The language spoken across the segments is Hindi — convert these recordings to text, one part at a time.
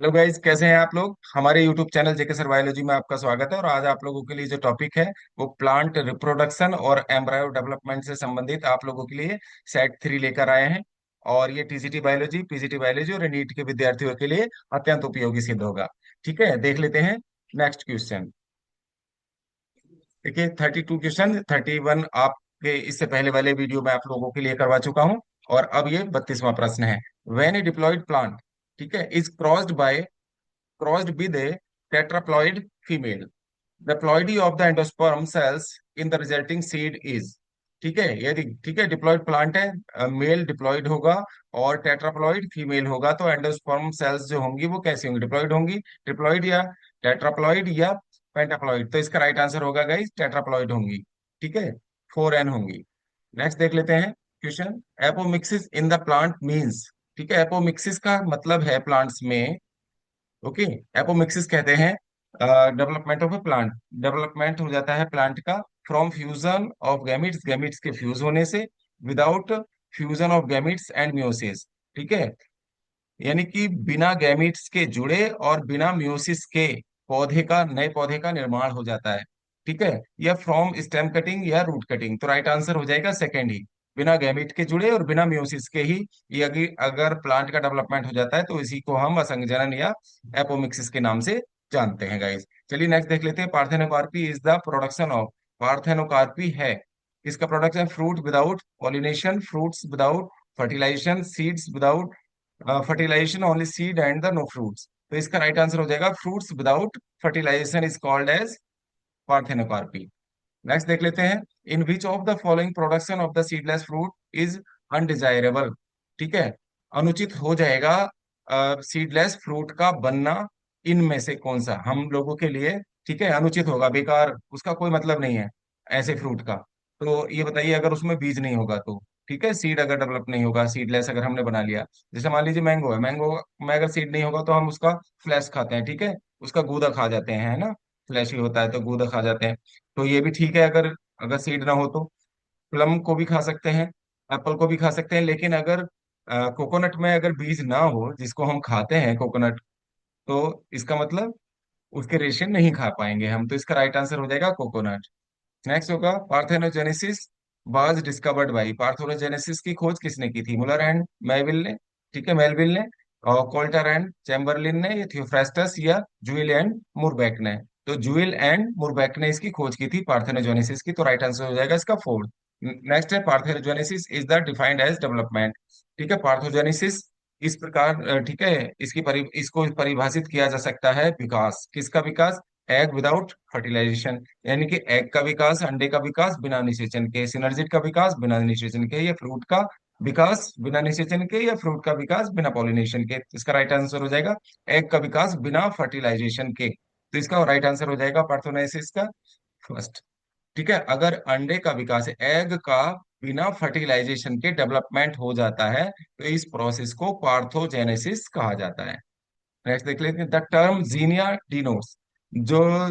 हेलो गाइज, कैसे हैं आप लोग। हमारे यूट्यूब चैनल जेके सर बायोलॉजी में आपका स्वागत है। और आज आप लोगों के लिए जो टॉपिक है वो प्लांट रिप्रोडक्शन और एम्ब्रायो डेवलपमेंट से संबंधित आप लोगों के लिए सेट 3 लेकर आए हैं। और ये टीजीटी बायोलॉजी, पीजीटी बायोलॉजी और नीट के विद्यार्थियों के लिए अत्यंत उपयोगी सिद्ध होगा। ठीक है, देख लेते हैं नेक्स्ट क्वेश्चन। देखिए, 32 क्वेश्चन, 31 आपके इससे पहले वाले वीडियो में आप लोगों के लिए करवा चुका हूं। और अब ये 32वां प्रश्न है। व्हेन ए डिप्लॉयड प्लांट, ठीक है, is crossed with a tetraploid female. The ploidy of the endosperm cells in the resulting seed is, ठीक है, यदि ठीक है डिप्लॉयड प्लांट है, मेल डिप्लॉयड होगा और टेट्राप्लॉइड फीमेल होगा, तो एंडोस्पर्म सेल्स जो होंगी वो कैसी होंगी, डिप्लॉयड होंगी। डिप्लॉयड या टेट्राप्लॉइड या पेंटाप्लॉइड, तो इसका राइट आंसर होगा गाइस टेट्राप्लॉइड होंगी। ठीक है, 4n होंगी। नेक्स्ट देख लेते हैं question. Apomixis in the plant means, ठीक है, एपोमिक्सिस का मतलब है प्लांट्स में, ओके, एपोमिक्सिस कहते हैं development of A plant. Development हो जाता है प्लांट का from fusion of gametes, gametes के फ्यूज होने से, without fusion of gametes and meiosis. ठीक है, यानी कि बिना गैमिट्स के जुड़े और बिना मियोसिस के पौधे का, नए पौधे का निर्माण हो जाता है। ठीक है, या फ्रॉम स्टेम कटिंग या रूट कटिंग, तो राइट आंसर हो जाएगा सेकेंड ही, बिना गैमिट के जुड़े और बिना मियोसिस के ही ये अगर प्लांट का डेवलपमेंट हो जाता है तो इसी को हम असंजनन या एपोमिक्सिस के नाम से जानते हैं गाइस। चलिए नेक्स्ट देख लेते हैं। Parthenocarpy is the production of, parthenocarpy है इसका production fruit without pollination, fruits without fertilization, seeds without fertilization, only seed and the no fruits. तो इसका राइट आंसर हो जाएगा fruits without fertilization is called as parthenocarpy. Next देख लेते हैं। In which of the following production of the seedless fruit is undesirable, ठीक है, अनुचित हो जाएगा सीडलेस फ्रूट का बनना, इनमें से कौन सा हम लोगों के लिए, ठीक है, अनुचित होगा, बेकार, उसका कोई मतलब नहीं है ऐसे फ्रूट का। तो ये बताइए, अगर उसमें बीज नहीं होगा तो, ठीक है, सीड अगर डेवलप नहीं होगा, सीडलेस अगर हमने बना लिया, जैसे मान लीजिए मैंगो है, मैंगो में अगर सीड नहीं होगा तो हम उसका फ्लैश खाते हैं, ठीक है, उसका गूदा खा जाते हैं, है ना, फ्लैश ही होता है तो गूदा खा जाते हैं। तो ये भी ठीक है, अगर अगर सीड ना हो तो। प्लम को भी खा सकते हैं, एप्पल को भी खा सकते हैं, लेकिन अगर कोकोनट में अगर बीज ना हो, जिसको हम खाते हैं कोकोनट, तो इसका मतलब उसके रेशे नहीं खा पाएंगे हम, तो इसका राइट आंसर हो जाएगा कोकोनट। नेक्स्ट होगा parthenogenesis was discovered by, parthenogenesis की खोज किसने की थी, मुलर एंड मेलविल ने, ठीक है, मेलविल ने, और कोल्टर एंड चैम्बरलिन ने, या थियोफ्रास्टस या जूइल एंड मुरबैक ने। तो जूइल एंड मुरबैक ने इसकी खोज की थी पार्थेनोजेनेसिस की, तो राइट आंसर हो जाएगा इसका फोर्थ। नेक्स्ट है parthenogenesis is the defined as development, ठीक है, पार्थोजेनेसिस इस प्रकार, ठीक है, इसको परिभाषित किया जा सकता है विकास, किसका विकास, एग विदाउट फर्टिलाइजेशन, यानी कि एग का विकास, अंडे का विकास बिना निषेचन के, सिनर्जिड का विकास बिना निषेचन के, या फ्रूट का विकास बिना निषेचन के, या फ्रूट का विकास बिना पॉलिनेशन के। तो इसका राइट आंसर हो जाएगा एग का विकास बिना फर्टिलाइजेशन के, तो इसका राइट आंसर हो जाएगा पार्थोनाइसिस का फर्स्ट। ठीक है, अगर अंडे का विकास, एग का बिना फर्टिलाइजेशन के डेवलपमेंट हो जाता है तो इस प्रोसेस को पार्थोजेनेसिस कहा जाता है। नेक्स्ट देख लेते हैं। द टर्म जीनिया डिनोट्स, जो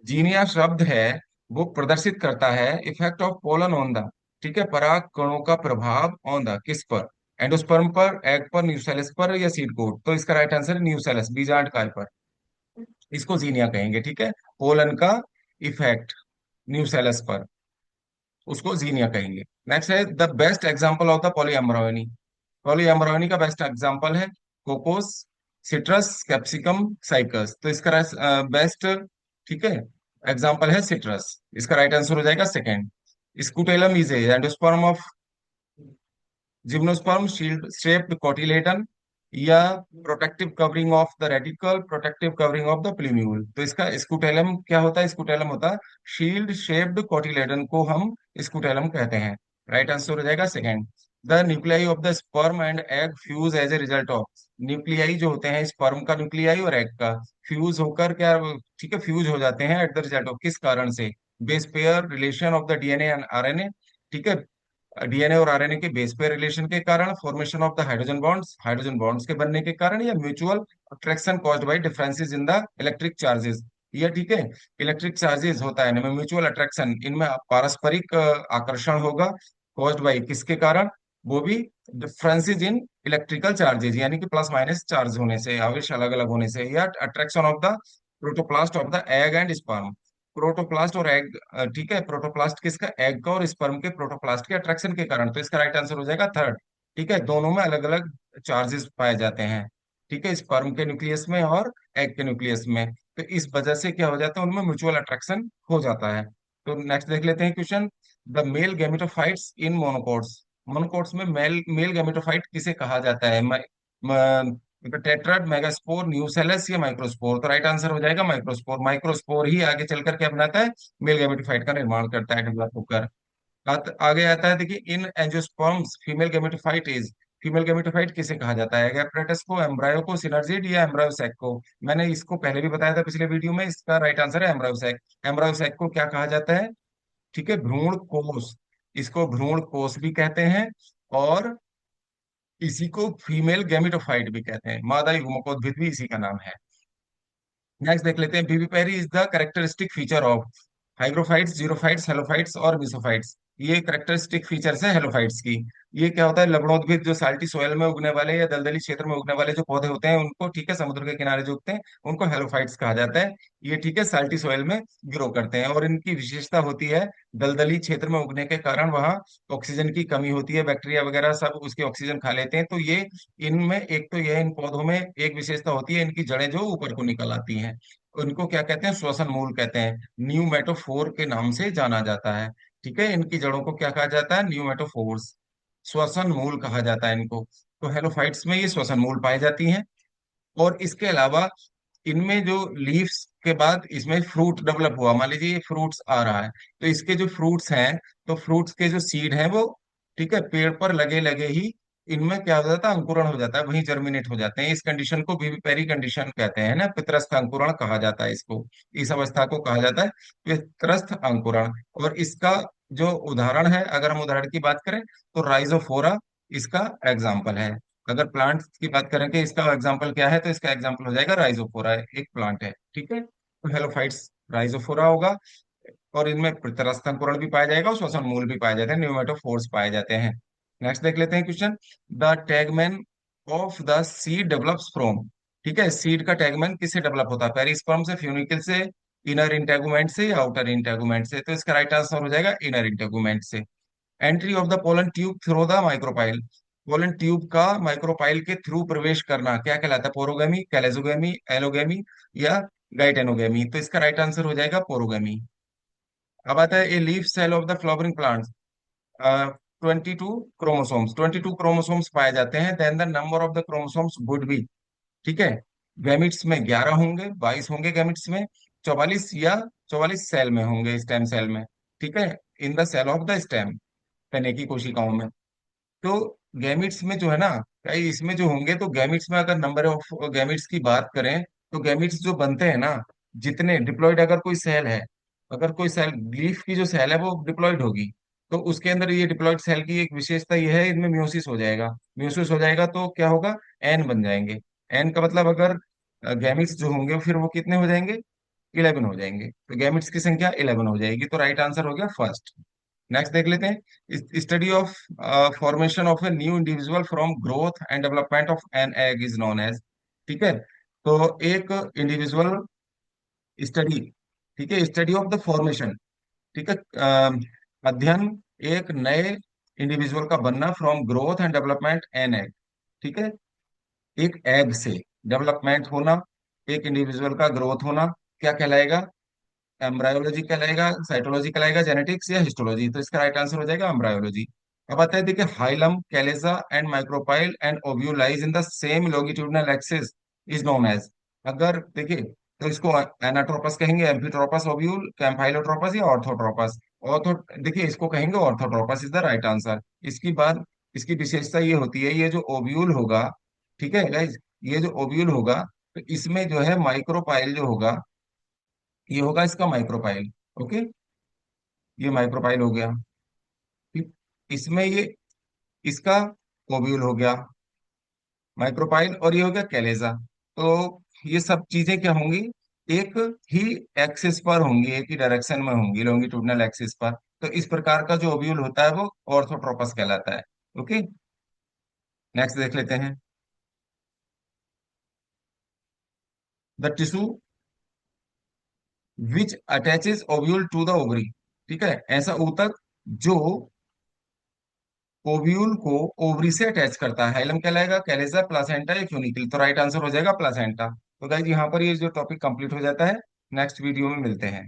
जीनिया शब्द है वो प्रदर्शित करता है effect of pollen on the, ठीक है, पराग कणों का प्रभाव ऑन द, किस पर, एंडोस्पर्म पर, एग पर, न्यूसेलस पर, या सीड कोट। तो इसका राइट आंसर है न्यूसेलस, बीजांड काय पर, इसको जीनिया कहेंगे, ठीक है, पोलन का इफेक्ट न्यूसेलस पर, उसको जीनिया कहेंगे। नेक्स्ट है the best example of the polyembryony, polyembryony का बेस्ट एग्जांपल है कोकोस, सिट्रस, कैप्सिकम, साइकस। तो इसका बेस्ट, ठीक है, एग्जांपल है सिट्रस, इसका राइट आंसर हो जाएगा second. Scutellum is endosperm of gymnosperm shield shaped cotyledon, या protective covering of the radicle, protective covering of the plumule. तो इसका स्कूटेलम क्या होता है, स्कूटेलम होता है शील्ड शेप्ड कोटिलेडन को हम स्कूटेलम कहते हैं। राइट आंसर हो जाएगा second. The nuclei of the sperm and egg fuse as a result of, nuclei जो होते हैं स्पर्म का न्यूक्लियाई और एग का, फ्यूज होकर क्या, ठीक है, फ्यूज हो जाते हैं एट द रिजल्ट ऑफ, किस कारण से, base pair relation of the DNA and RNA, ठीक है, डीएनए और आरएनए के बेस पेयर रिलेशन के कारण, formation of the hydrogen bonds, hydrogen bonds के बनने के कारण, या mutual attraction caused by differences in the electric charges, या ठीक है, इलेक्ट्रिक चार्जेस होता है इनमें म्यूचुअल अट्रैक्शन, इनमें पारस्परिक आकर्षण होगा, कॉज्ड बाय किसके कारण, वो भी डिफरेंसेस इन इलेक्ट्रिकल चार्जेस, यानी कि प्लस माइनस चार्ज होने से, आवेश अलग अलग होने से, या attraction of the protoplast of the egg and sperm. Protoplast और एग, ठीक है, प्रोटोप्लास्ट किसका, एग का, और स्पर्म के प्रोटोप्लास्ट के अट्रैक्शन के कारण। तो इसका राइट आंसर हो जाएगा थर्ड। ठीक है, दोनों में अलग अलग चार्जेस पाए जाते हैं। ठीक है, स्पर्म के न्यूक्लियस में और एग के न्यूक्लियस में। तो इस वजह से क्या हो जाता है, उनमें म्यूचुअल अट्रैक्शन हो जाता है। तो नेक्स्ट देख लेते हैं question. The male gametophytes in monocots. Monocots में मेल मेल गैमेटोफाइट किसे कहा जाता है? टेट्राड, मेगास्पोर, न्यूसेलस या माइक्रोस्पोर? तो राइट आंसर हो जाएगा माइक्रोस्पोर। माइक्रोस्पोर ही आगे चल करके अपनाता है, मेल गैमेटोफाइट का निर्माण करता है, डेवलप होकर। आगे आता है, देखिए, in angiosperms female gametophyte is. Female gametophyte किसे कहा जाता है? एपैरेटस को, एम्ब्रायो को, सिनर्जिड या एम्ब्रायोसैक को? मैंने इसको पहले भी बताया था पिछले वीडियो में, इसका राइट आंसर है एम्ब्रायोसैक। एम्ब्रायोसैक को क्या कहा जाता है? ठीक है, भ्रूण कोष। इसको भ्रूण कोष भी कहते हैं, और इसी को फीमेल गैमेटोफाइट भी कहते हैं। मादा युग्मकोद्भिद भी इसी का नाम है। नेक्स्ट देख लेते हैं, vivipary is the characteristic feature of. Hygrophytes, xerophytes, halophytes और मिसोफाइट्स। ये कैरेक्टरिस्टिक फीचर्स है हेलोफाइट्स की। ये क्या होता है, लवणोद्भिद, जो साल्टी सोयल में उगने वाले या दलदली क्षेत्र में उगने वाले जो पौधे होते हैं उनको, ठीक है, समुद्र के किनारे जो उगते हैं उनको हेलोफाइट्स कहा जाता है। ये, ठीक है, साल्टी सोयल में ग्रो करते हैं, और इनकी विशेषता होती है, दलदली क्षेत्र में उगने के कारण वहाँ ऑक्सीजन की कमी होती है, बैक्टीरिया वगैरह सब उसकी ऑक्सीजन खा लेते हैं। तो ये, इनमें एक तो यह, इन पौधों में एक विशेषता होती है, इनकी जड़ें जो ऊपर को निकल आती हैं। उनको क्या कहते हैं? श्वसन मूल कहते हैं। न्यूमेटोफोर के नाम से जाना जाता है। ठीक है, इनकी जड़ों को क्या कहा जाता है? न्यूमेटोफोर्स, श्वसन मूल कहा जाता है इनको। तो हेलोफाइट्स में ये श्वसन मूल पाई जाती हैं। और इसके अलावा इनमें जो लीव्स के बाद इसमें फ्रूट डेवलप हुआ, मान लीजिए ये फ्रूट्स आ रहा है, तो इसके जो फ्रूट्स हैं, तो फ्रूट्स के जो सीड हैं वो, ठीक है, पेड़ पर लगे लगे ही इनमें क्या हो जाता है? अंकुरण हो जाता है, वहीं जर्मिनेट हो जाते हैं। इस कंडीशन को विविपेरी कंडीशन कहते हैं ना, पितरस्थ अंकुरण कहा जाता है इसको। इस अवस्था को कहा जाता है पितरस्थ अंकुरण। और इसका जो उदाहरण है, अगर हम उदाहरण की बात करें, तो राइजोफोरा इसका एग्जाम्पल है। अगर प्लांट की बात करें कि इसका एग्जाम्पल क्या है, तो इसका एग्जाम्पल हो जाएगा राइजोफोरा, एक प्लांट है। ठीक है, तो हेलोफाइट्स राइजोफोरा होगा। और इनमें प्रत्यास्थ अंकुरण भी पाया जाएगा और श्वसन मूल भी पाए जाते हैं, न्यूमेटोफोर्स पाए जाते हैं। नेक्स्ट देख लेते हैं question. The tegmen of the seed develops from. ठीक है, सीड का टैगमैन किससे डेवलप होता है? पेरिस्पर्म से, फ्यूनिकल से, इनर इंटेगुमेंट से या आउटर इंटेगुमेंट से? तो इसका राइट आंसर हो जाएगा इनर इंटेगुमेंट से। Entry of the pollen tube through the micropyle. Pollen tube का माइक्रोपाइल के थ्रू प्रवेश करना क्या कहलाता है? पोरोगेमी, कैलेजोगेमी, एलोगेमी या गाइटेनोगेमी? तो इसका राइट आंसर हो जाएगा पोरोगेमी। अब आता है, a leaf cell of the flowering plant. 22 chromosomes, 22 chromosomes पाए जाते हैं। Then the number of the chromosomes would be. ठीक है, गैमिट्स में 11 होंगे, 22 होंगे गैमिट्स में, 44 या 44 सेल में होंगे, स्टेम सेल में। ठीक है, in the cell of the stem, तने की कोशिकाओं में। तो गैमिट्स में जो है ना, भाई इसमें जो होंगे, तो गैमिट्स में अगर नंबर ऑफ गैमिट्स की बात करें, तो गैमिट्स जो बनते हैं ना, जितने डिप्लॉयड, अगर कोई सेल है, अगर कोई सेल, लीफ की जो सेल है वो डिप्लॉयड होगी, तो उसके अंदर ये डिप्लॉयड सेल की एक विशेषता ये है, इनमें म्यूसिस हो जाएगा। म्यूसिस हो जाएगा तो क्या होगा? एन बन जाएंगे। एन का मतलब, अगर गैमिट्स जो होंगे फिर वो कितने हो जाएंगे? 11 हो जाएंगे। तो गैमिट्स की संख्या 11 हो जाएगी। तो राइट आंसर हो गया फर्स्ट। नेक्स्ट देख लेते हैं, study of formation of a new individual from growth and development of an egg is known as. ठीक है, तो एक इंडिविजुअल स्टडी, ठीक है, स्टडी ऑफ द फॉर्मेशन, ठीक है, अध्ययन एक नए इंडिविजुअल का बनना, from growth and development an egg. ठीक है, एक एग से डेवलपमेंट होना, एक इंडिविजुअल का ग्रोथ होना, क्या कहलाएगा? एम्ब्रायोलॉजी कहलाएगा, साइटोलॉजी कहलाएगा, जेनेटिक्स या हिस्टोलॉजी? तो इसका राइट आंसर हो जाएगा एम्ब्रायोलॉजी। अब आता है, देखिए, hilum, chalaza and micropyle and ovule lies in the same longitudinal axis is known as. अगर देखिए, तो इसको एनाट्रोपस कहेंगे, एम्फिट्रोपस ओव्यूल, कैम्फाइलोट्रोपस या ऑर्थोट्रोपस? ऑर्थो, देखिए, इसको कहेंगे orthotropous is the right answer. इसकी बात, इसकी विशेषता ये होती है, ये जो ओव्यूल होगा, ठीक है गाइज, ये जो ओव्यूल होगा, तो इसमें जो है माइक्रोपाइल जो होगा, ये होगा इसका माइक्रोपाइल। ओके, ये माइक्रोपाइल हो गया। ठीक, इसमें ये इसका ओव्यूल हो गया, माइक्रोपाइल, और ये हो गया कैलेजा। तो ये सब चीजें क्या होंगी? एक ही एक्सिस पर होंगी, एक ही डायरेक्शन में होंगी, लॉन्गिट्यूडिनल एक्सिस पर। तो इस प्रकार का जो ओव्यूल होता है वो ऑर्थोट्रोपस कहलाता है। ओके, नेक्स्ट देख लेते हैं। The tissue which attaches ovule to the ovary. ठीक है, ऐसा ऊतक जो ओव्यूल को ओवरी से अटैच करता है, हाइलम कहलाएगा, कैलेजा, प्लासेंटा या फ्यूनिकल। तो राइट आंसर हो जाएगा प्लासेंटा। तो गाइज यहाँ पर ये जो टॉपिक कंप्लीट हो जाता है। नेक्स्ट वीडियो में मिलते हैं।